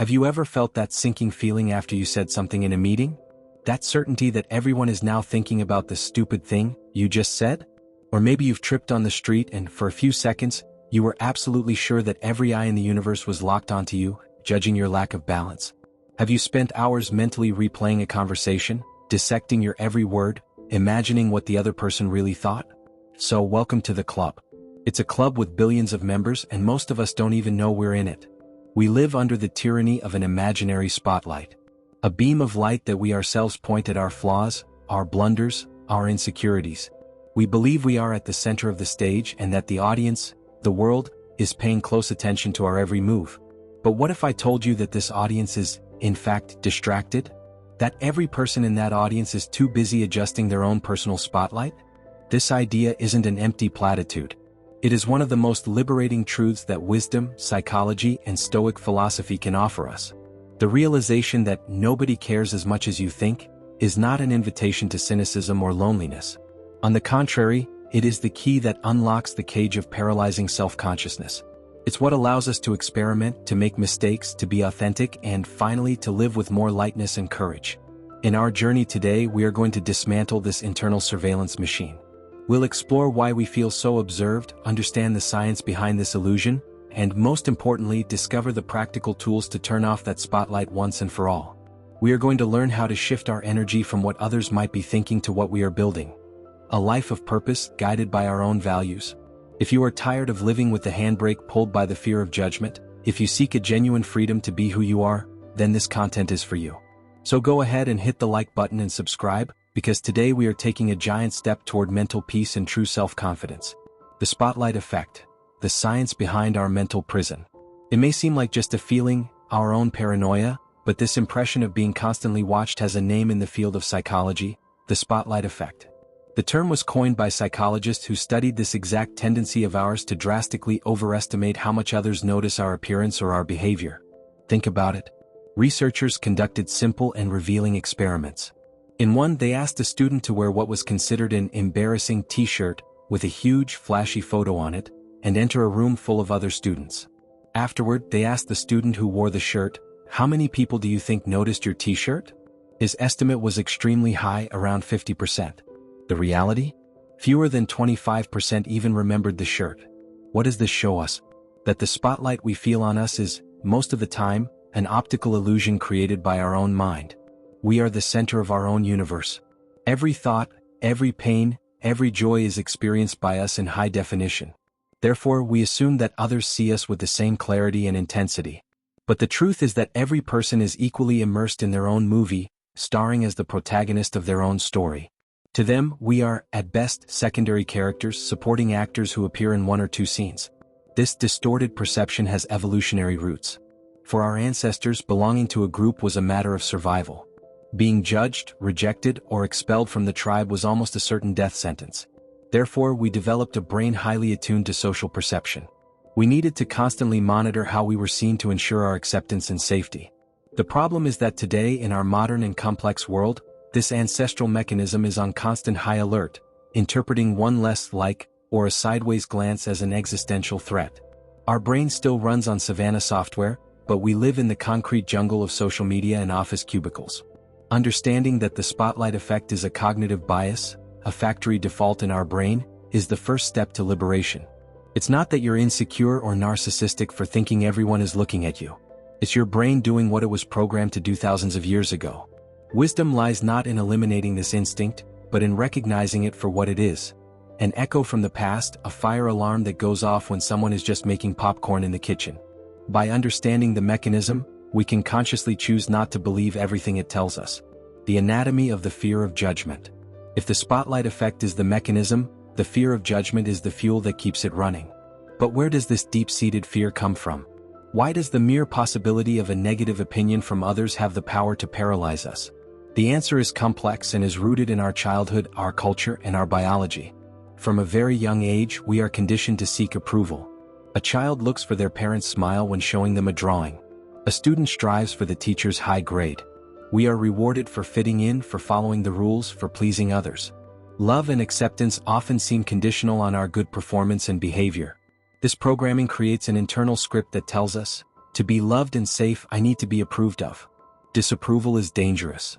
Have you ever felt that sinking feeling after you said something in a meeting? That certainty that everyone is now thinking about the stupid thing you just said? Or maybe you've tripped on the street and for a few seconds, you were absolutely sure that every eye in the universe was locked onto you, judging your lack of balance. Have you spent hours mentally replaying a conversation, dissecting your every word, imagining what the other person really thought? So welcome to the club. It's a club with billions of members and most of us don't even know we're in it. We live under the tyranny of an imaginary spotlight. A beam of light that we ourselves point at our flaws, our blunders, our insecurities. We believe we are at the center of the stage and that the audience, the world, is paying close attention to our every move. But what if I told you that this audience is, in fact, distracted? That every person in that audience is too busy adjusting their own personal spotlight? This idea isn't an empty platitude. It is one of the most liberating truths that wisdom, psychology, and Stoic philosophy can offer us. The realization that nobody cares as much as you think is not an invitation to cynicism or loneliness. On the contrary, it is the key that unlocks the cage of paralyzing self-consciousness. It's what allows us to experiment, to make mistakes, to be authentic, and finally to live with more lightness and courage. In our journey today, we are going to dismantle this internal surveillance machine. We'll explore why we feel so observed, understand the science behind this illusion, and most importantly, discover the practical tools to turn off that spotlight once and for all. We are going to learn how to shift our energy from what others might be thinking to what we are building. A life of purpose, guided by our own values. If you are tired of living with the handbrake pulled by the fear of judgment, if you seek a genuine freedom to be who you are, then this content is for you. So go ahead and hit the like button and subscribe, because today we are taking a giant step toward mental peace and true self-confidence. The spotlight effect. The science behind our mental prison. It may seem like just a feeling, our own paranoia, but this impression of being constantly watched has a name in the field of psychology, the spotlight effect. The term was coined by psychologists who studied this exact tendency of ours to drastically overestimate how much others notice our appearance or our behavior. Think about it. Researchers conducted simple and revealing experiments. In one, they asked a student to wear what was considered an embarrassing t-shirt with a huge, flashy photo on it, and enter a room full of other students. Afterward, they asked the student who wore the shirt, "How many people do you think noticed your t-shirt?" His estimate was extremely high, around 50%. The reality? Fewer than 25% even remembered the shirt. What does this show us? That the spotlight we feel on us is, most of the time, an optical illusion created by our own mind. We are the center of our own universe. Every thought, every pain, every joy is experienced by us in high definition. Therefore, we assume that others see us with the same clarity and intensity. But the truth is that every person is equally immersed in their own movie, starring as the protagonist of their own story. To them, we are, at best, secondary characters, supporting actors who appear in one or two scenes. This distorted perception has evolutionary roots. For our ancestors, belonging to a group was a matter of survival. Being judged, rejected, or expelled from the tribe was almost a certain death sentence. Therefore, we developed a brain highly attuned to social perception. We needed to constantly monitor how we were seen to ensure our acceptance and safety. The problem is that today, in our modern and complex world, this ancestral mechanism is on constant high alert, interpreting one less like, or a sideways glance as an existential threat. Our brain still runs on Savannah software, but we live in the concrete jungle of social media and office cubicles. Understanding that the spotlight effect is a cognitive bias, a factory default in our brain, is the first step to liberation. It's not that you're insecure or narcissistic for thinking everyone is looking at you. It's your brain doing what it was programmed to do thousands of years ago. Wisdom lies not in eliminating this instinct, but in recognizing it for what it is. An echo from the past, a fire alarm that goes off when someone is just making popcorn in the kitchen. By understanding the mechanism, we can consciously choose not to believe everything it tells us. The anatomy of the fear of judgment. If the spotlight effect is the mechanism, the fear of judgment is the fuel that keeps it running. But where does this deep-seated fear come from? Why does the mere possibility of a negative opinion from others have the power to paralyze us? The answer is complex and is rooted in our childhood, our culture, and our biology. From a very young age, we are conditioned to seek approval. A child looks for their parents' smile when showing them a drawing. A student strives for the teacher's high grade. We are rewarded for fitting in, for following the rules, for pleasing others. Love and acceptance often seem conditional on our good performance and behavior. This programming creates an internal script that tells us, To be loved and safe, I need to be approved of. Disapproval is dangerous.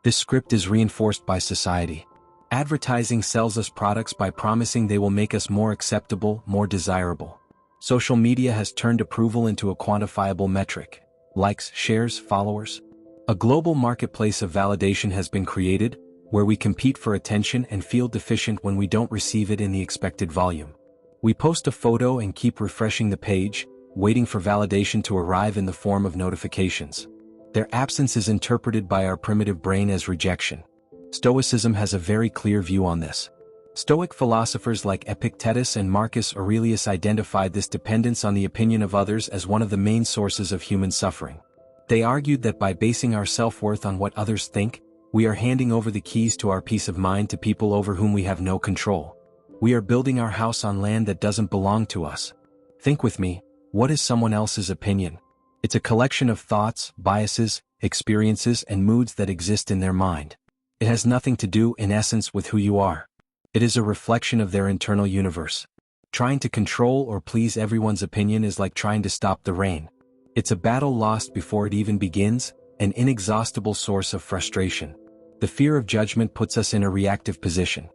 This script is reinforced by society. Advertising sells us products by promising they will make us more acceptable, more desirable. Social media has turned approval into a quantifiable metric. Likes, shares, followers. A global marketplace of validation has been created, where we compete for attention and feel deficient when we don't receive it in the expected volume. We post a photo and keep refreshing the page, waiting for validation to arrive in the form of notifications. Their absence is interpreted by our primitive brain as rejection. Stoicism has a very clear view on this. Stoic philosophers like Epictetus and Marcus Aurelius identified this dependence on the opinion of others as one of the main sources of human suffering. They argued that by basing our self-worth on what others think, we are handing over the keys to our peace of mind to people over whom we have no control. We are building our house on land that doesn't belong to us. Think with me, what is someone else's opinion? It's a collection of thoughts, biases, experiences, and moods that exist in their mind. It has nothing to do, in essence, with who you are. It is a reflection of their internal universe. Trying to control or please everyone's opinion is like trying to stop the rain. It's a battle lost before it even begins, an inexhaustible source of frustration. The fear of judgment puts us in a reactive position.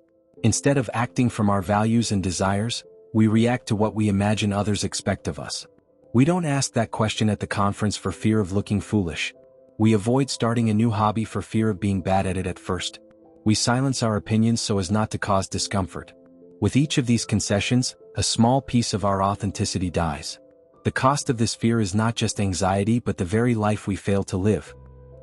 Instead of acting from our values and desires, we react to what we imagine others expect of us. We don't ask that question at the conference for fear of looking foolish. We avoid starting a new hobby for fear of being bad at it at first. We silence our opinions so as not to cause discomfort. With each of these concessions, a small piece of our authenticity dies. The cost of this fear is not just anxiety but the very life we fail to live.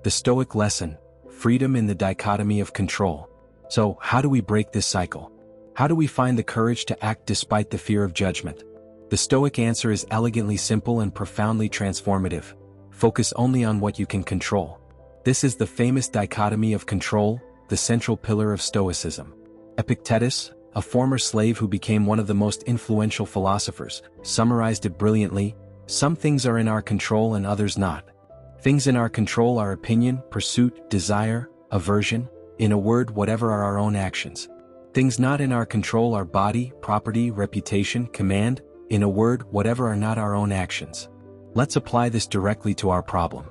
The Stoic lesson: freedom in the dichotomy of control. So, how do we break this cycle? How do we find the courage to act despite the fear of judgment? The Stoic answer is elegantly simple and profoundly transformative. Focus only on what you can control. This is the famous dichotomy of control, the central pillar of Stoicism. Epictetus, a former slave who became one of the most influential philosophers, summarized it brilliantly: some things are in our control and others not. Things in our control are opinion, pursuit, desire, aversion, in a word, whatever are our own actions. Things not in our control are body, property, reputation, command, in a word, whatever are not our own actions. Let's apply this directly to our problem.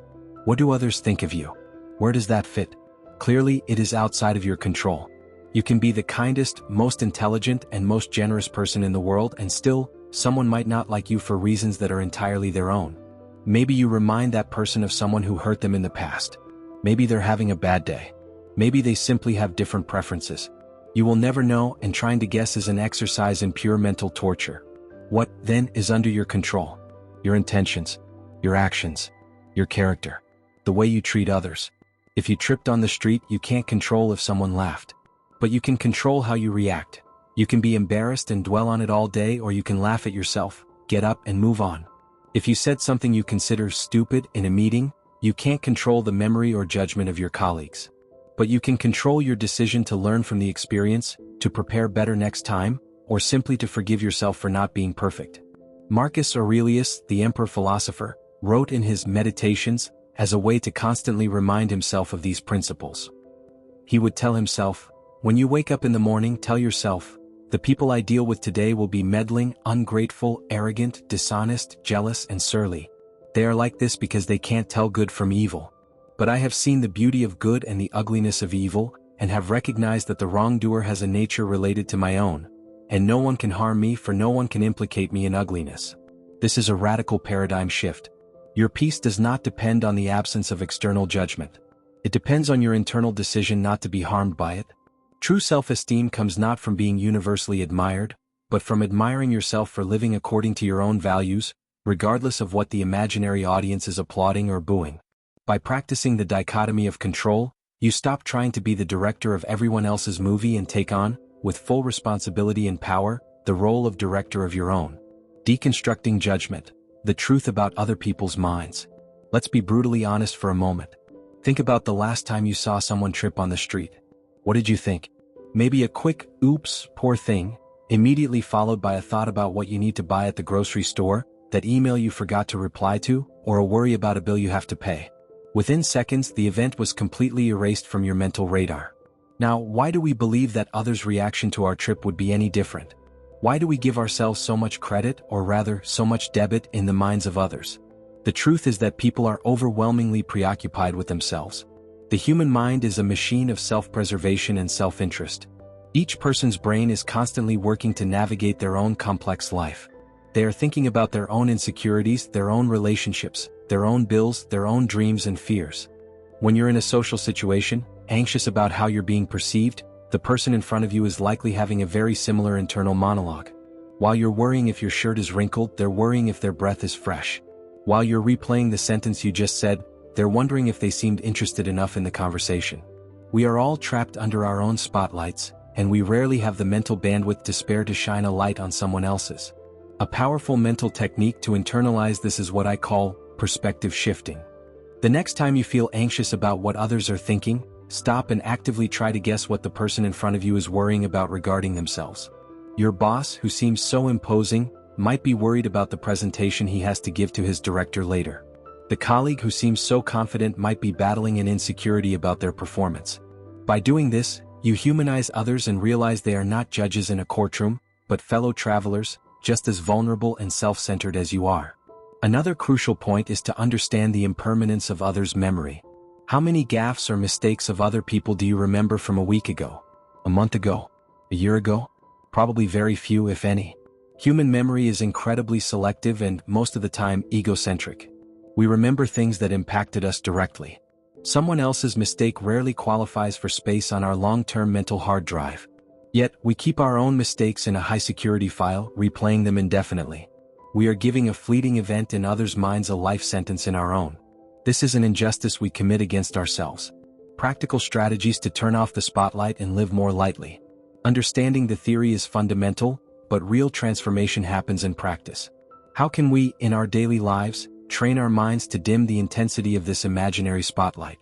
What do others think of you? Where does that fit? Clearly, it is outside of your control. You can be the kindest, most intelligent, and most generous person in the world, and still, someone might not like you for reasons that are entirely their own. Maybe you remind that person of someone who hurt them in the past. Maybe they're having a bad day. Maybe they simply have different preferences. You will never know, and trying to guess is an exercise in pure mental torture. What, then, is under your control? Your intentions, your actions, your character, the way you treat others. If you tripped on the street, you can't control if someone laughed. But you can control how you react. You can be embarrassed and dwell on it all day, or you can laugh at yourself, get up and move on. If you said something you consider stupid in a meeting, you can't control the memory or judgment of your colleagues. But you can control your decision to learn from the experience, to prepare better next time, or simply to forgive yourself for not being perfect. Marcus Aurelius, the emperor philosopher, wrote in his Meditations as a way to constantly remind himself of these principles. He would tell himself, when you wake up in the morning, tell yourself, the people I deal with today will be meddling, ungrateful, arrogant, dishonest, jealous, and surly. They are like this because they can't tell good from evil. But I have seen the beauty of good and the ugliness of evil, and have recognized that the wrongdoer has a nature related to my own. And no one can harm me, for no one can implicate me in ugliness. This is a radical paradigm shift. Your peace does not depend on the absence of external judgment. It depends on your internal decision not to be harmed by it. True self-esteem comes not from being universally admired, but from admiring yourself for living according to your own values, regardless of what the imaginary audience is applauding or booing. By practicing the dichotomy of control, you stop trying to be the director of everyone else's movie and take on, with full responsibility and power, the role of director of your own. Deconstructing judgment, the truth about other people's minds. Let's be brutally honest for a moment. Think about the last time you saw someone trip on the street. What did you think? Maybe a quick, oops, poor thing, immediately followed by a thought about what you need to buy at the grocery store, that email you forgot to reply to, or a worry about a bill you have to pay. Within seconds, the event was completely erased from your mental radar. Now, why do we believe that others' reaction to our trip would be any different? Why do we give ourselves so much credit, or rather, so much debit, in the minds of others? The truth is that people are overwhelmingly preoccupied with themselves. The human mind is a machine of self-preservation and self-interest. Each person's brain is constantly working to navigate their own complex life. They are thinking about their own insecurities, their own relationships, their own bills, their own dreams and fears. When you're in a social situation, anxious about how you're being perceived, the person in front of you is likely having a very similar internal monologue. While you're worrying if your shirt is wrinkled, they're worrying if their breath is fresh. While you're replaying the sentence you just said, they're wondering if they seemed interested enough in the conversation. We are all trapped under our own spotlights, and we rarely have the mental bandwidth to spare to shine a light on someone else's. A powerful mental technique to internalize this is what I call perspective shifting. The next time you feel anxious about what others are thinking, stop and actively try to guess what the person in front of you is worrying about regarding themselves. Your boss, who seems so imposing, might be worried about the presentation he has to give to his director later. The colleague who seems so confident might be battling an insecurity about their performance. By doing this, you humanize others and realize they are not judges in a courtroom, but fellow travelers, just as vulnerable and self-centered as you are. Another crucial point is to understand the impermanence of others' memory. How many gaffes or mistakes of other people do you remember from a week ago, a month ago, a year ago? Probably very few, if any. Human memory is incredibly selective and, most of the time, egocentric. We remember things that impacted us directly. Someone else's mistake rarely qualifies for space on our long-term mental hard drive. Yet, we keep our own mistakes in a high-security file, replaying them indefinitely. We are giving a fleeting event in others' minds a life sentence in our own. This is an injustice we commit against ourselves. Practical strategies to turn off the spotlight and live more lightly. Understanding the theory is fundamental, but real transformation happens in practice. How can we, in our daily lives, train our minds to dim the intensity of this imaginary spotlight?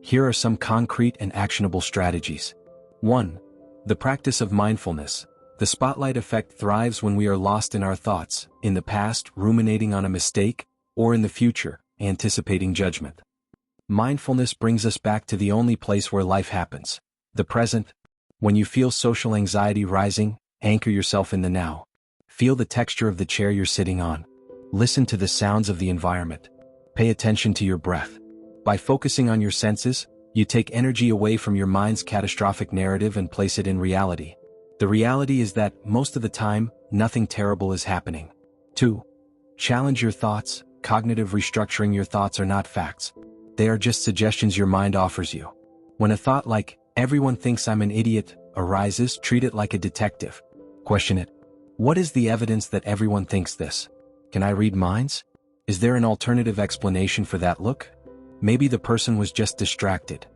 Here are some concrete and actionable strategies. 1. The practice of mindfulness. The spotlight effect thrives when we are lost in our thoughts, in the past, ruminating on a mistake, or in the future, anticipating judgment. Mindfulness brings us back to the only place where life happens, the present. When you feel social anxiety rising, anchor yourself in the now. Feel the texture of the chair you're sitting on. Listen to the sounds of the environment. Pay attention to your breath. By focusing on your senses, you take energy away from your mind's catastrophic narrative and place it in reality. The reality is that, most of the time, nothing terrible is happening. 2. Challenge your thoughts. Cognitive restructuring. Your thoughts are not facts. They are just suggestions your mind offers you. When a thought like, "Everyone thinks I'm an idiot," arises, treat it like a detective. Question it. What is the evidence that everyone thinks this? Can I read minds? Is there an alternative explanation for that look? Maybe the person was just distracted.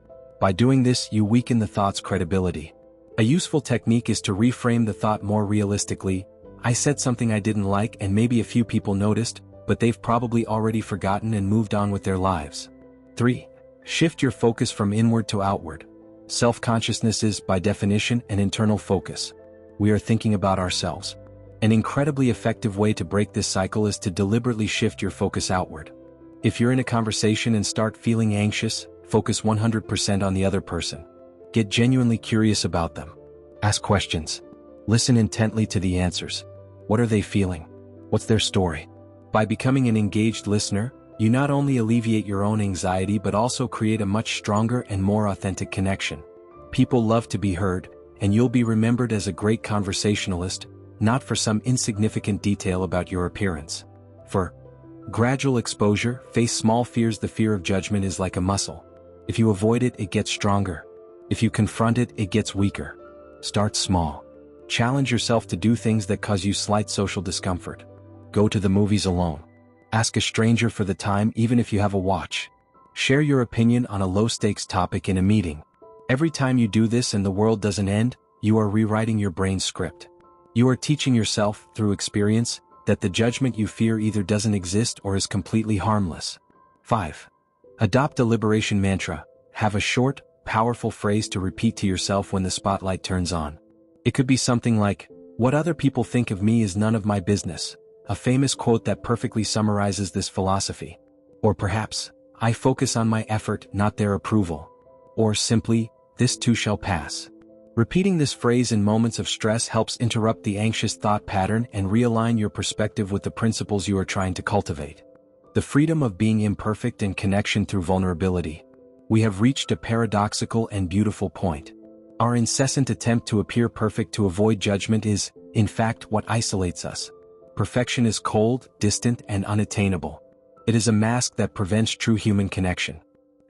By doing this, you weaken the thought's credibility. A useful technique is to reframe the thought more realistically. I said something I didn't like and maybe a few people noticed, but they've probably already forgotten and moved on with their lives. 3. Shift your focus from inward to outward. Self-consciousness is, by definition, an internal focus. We are thinking about ourselves. An incredibly effective way to break this cycle is to deliberately shift your focus outward. If you're in a conversation and start feeling anxious, focus 100% on the other person. Get genuinely curious about them. Ask questions. Listen intently to the answers. What are they feeling? What's their story? By becoming an engaged listener, you not only alleviate your own anxiety but also create a much stronger and more authentic connection. People love to be heard, and you'll be remembered as a great conversationalist, not for some insignificant detail about your appearance. For gradual exposure, face small fears. The fear of judgment is like a muscle. If you avoid it, it gets stronger. If you confront it, it gets weaker. Start small. Challenge yourself to do things that cause you slight social discomfort. Go to the movies alone. Ask a stranger for the time even if you have a watch. Share your opinion on a low-stakes topic in a meeting. Every time you do this and the world doesn't end, you are rewriting your brain's script. You are teaching yourself, through experience, that the judgment you fear either doesn't exist or is completely harmless. 5. Adopt a liberation mantra. Have a short, powerful phrase to repeat to yourself when the spotlight turns on. It could be something like, "What other people think of me is none of my business," a famous quote that perfectly summarizes this philosophy. Or perhaps, "I focus on my effort, not their approval." Or simply, "This too shall pass." Repeating this phrase in moments of stress helps interrupt the anxious thought pattern and realign your perspective with the principles you are trying to cultivate. The freedom of being imperfect and connection through vulnerability. We have reached a paradoxical and beautiful point. Our incessant attempt to appear perfect to avoid judgment is, in fact, what isolates us. Perfection is cold, distant, and unattainable. It is a mask that prevents true human connection.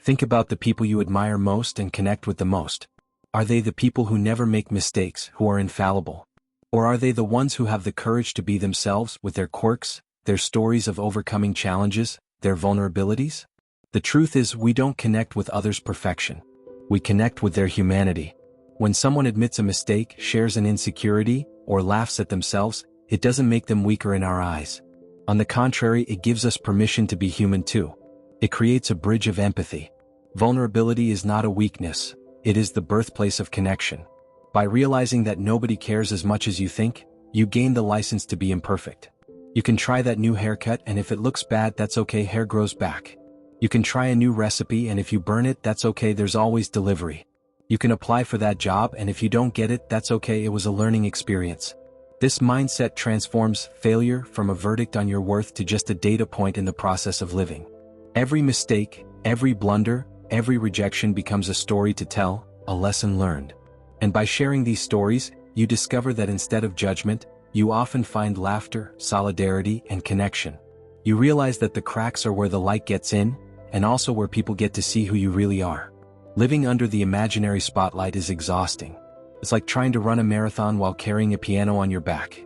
Think about the people you admire most and connect with the most. Are they the people who never make mistakes, who are infallible? Or are they the ones who have the courage to be themselves with their quirks, their stories of overcoming challenges, their vulnerabilities? The truth is, we don't connect with others' perfection. We connect with their humanity. When someone admits a mistake, shares an insecurity, or laughs at themselves, it doesn't make them weaker in our eyes. On the contrary, it gives us permission to be human too. It creates a bridge of empathy. Vulnerability is not a weakness, it is the birthplace of connection. By realizing that nobody cares as much as you think, you gain the license to be imperfect. You can try that new haircut, and if it looks bad, that's okay, hair grows back. You can try a new recipe, and if you burn it, that's okay, there's always delivery. You can apply for that job, and if you don't get it, that's okay, it was a learning experience. This mindset transforms failure from a verdict on your worth to just a data point in the process of living. Every mistake, every blunder, every rejection becomes a story to tell, a lesson learned. And by sharing these stories, you discover that instead of judgment, you often find laughter, solidarity, and connection. You realize that the cracks are where the light gets in, and also where people get to see who you really are. Living under the imaginary spotlight is exhausting. It's like trying to run a marathon while carrying a piano on your back.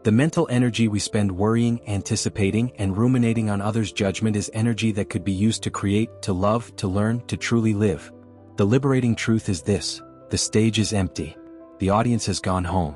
The mental energy we spend worrying, anticipating, and ruminating on others' judgment is energy that could be used to create, to love, to learn, to truly live. The liberating truth is this: the stage is empty. The audience has gone home.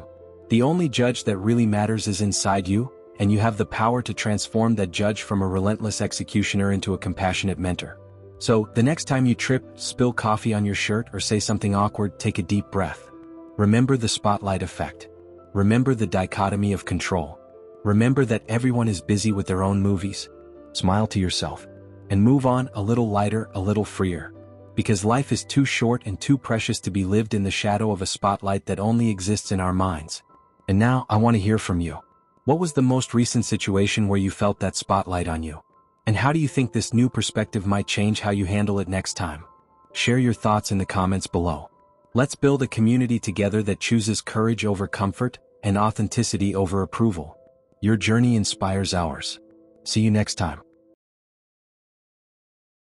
The only judge that really matters is inside you, and you have the power to transform that judge from a relentless executioner into a compassionate mentor. So, the next time you trip, spill coffee on your shirt, or say something awkward, take a deep breath. Remember the spotlight effect. Remember the dichotomy of control. Remember that everyone is busy with their own movies. Smile to yourself. And move on, a little lighter, a little freer. Because life is too short and too precious to be lived in the shadow of a spotlight that only exists in our minds. And now, I want to hear from you. What was the most recent situation where you felt that spotlight on you? And how do you think this new perspective might change how you handle it next time? Share your thoughts in the comments below. Let's build a community together that chooses courage over comfort and authenticity over approval. Your journey inspires ours. See you next time.